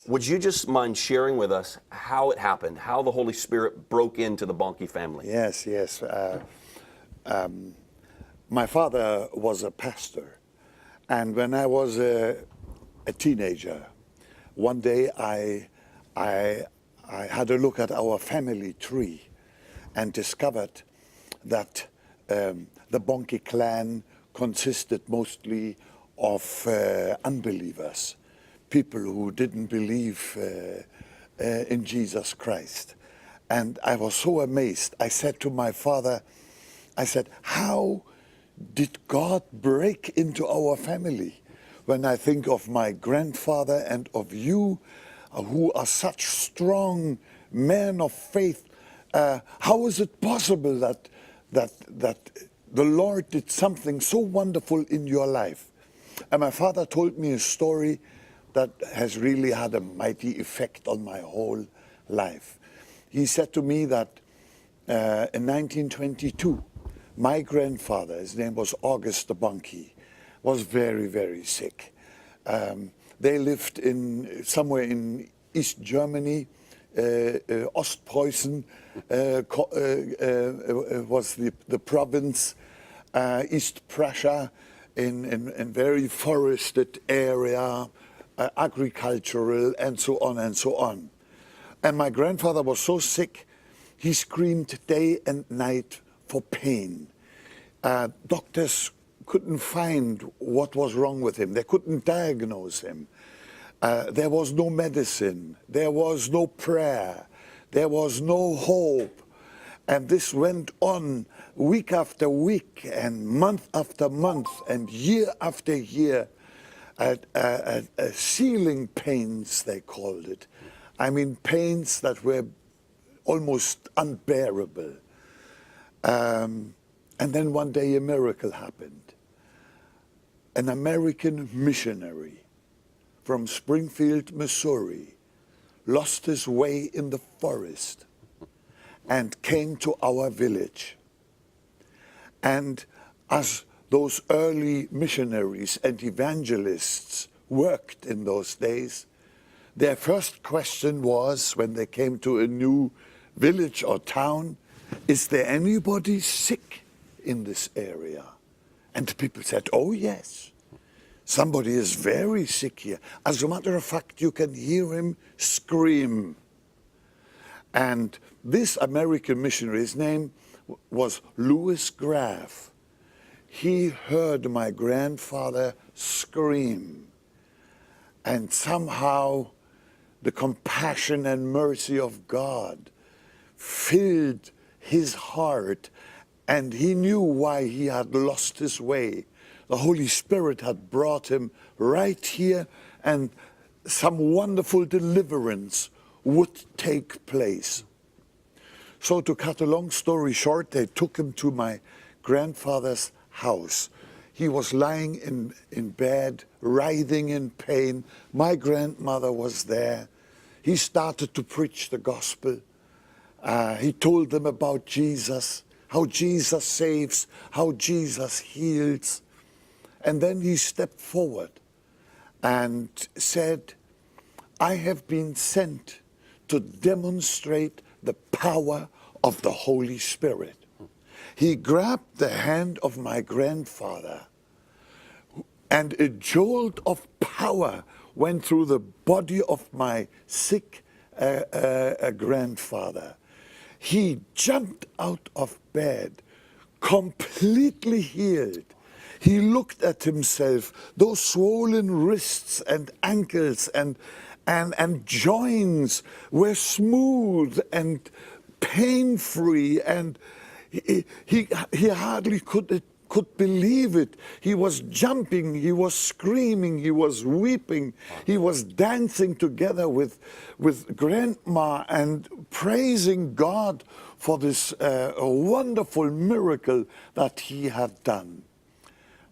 Would you just mind sharing with us how it happened, how the Holy Spirit broke into the Bonnke family? Yes. My father was a pastor, and when I was a teenager, one day I had a look at our family tree and discovered that the Bonnke clan consisted mostly of unbelievers, people who didn't believe in Jesus Christ. And I was so amazed. I said to my father, I said, how did God break into our family? When I think of my grandfather and of you, who are such strong men of faith, how is it possible that the Lord did something so wonderful in your life? And my father told me a story that has really had a mighty effect on my whole life. He said to me that in 1922, my grandfather, his name was August Bonnke, was very, very sick. They lived somewhere in East Germany. Ostpreußen was the province, East Prussia, in very forested area, agricultural, and so on and so on. And my grandfather was so sick, he screamed day and night for pain. Doctors couldn't find what was wrong with him. They couldn't diagnose him. There was no medicine. There was no prayer. There was no hope. And this went on week after week and month after month and year after year. Ceiling pains, they called it. I mean, pains that were almost unbearable. And then one day a miracle happened. An American missionary from Springfield, Missouri, lost his way in the forest and came to our village. And as those early missionaries and evangelists worked in those days, their first question was, when they came to a new village or town, is there anybody sick in this area? And the people said, oh yes, somebody is very sick here. As a matter of fact, you can hear him scream. And this American missionary, his name was Louis Graff. He heard my grandfather scream. And somehow the compassion and mercy of God filled his heart, and he knew why he had lost his way. The Holy Spirit had brought him right here, and some wonderful deliverance would take place. So to cut a long story short, they took him to my grandfather's house. He was lying in bed, writhing in pain. My grandmother was there. He started to preach the gospel. He told them about Jesus, how Jesus saves, how Jesus heals. And then he stepped forward and said, I have been sent to demonstrate the power of the Holy Spirit. He grabbed the hand of my grandfather, and a jolt of power went through the body of my sick grandfather. He jumped out of bed, completely healed. He looked at himself, those swollen wrists and ankles and joints were smooth and pain-free, and he hardly could believe it. He was jumping, he was screaming, he was weeping, he was dancing together with Grandma and praising God for this wonderful miracle that he had done.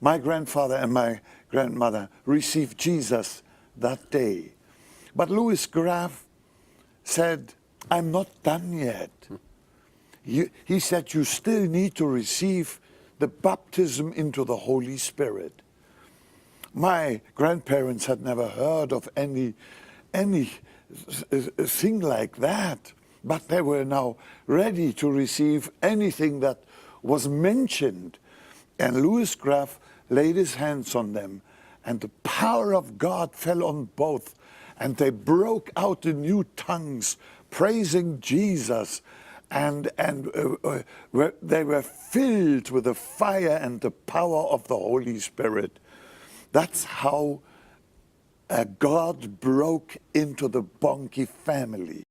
My grandfather and my grandmother received Jesus that day. But Louis Graff said, I'm not done yet. He said, you still need to receive the baptism into the Holy Spirit. My grandparents had never heard of any thing like that. But they were now ready to receive anything that was mentioned. And Louis Graff laid his hands on them, and the power of God fell on both. And they broke out in new tongues, praising Jesus. And they were filled with the fire and the power of the Holy Spirit. That's how God broke into the Bonnke family.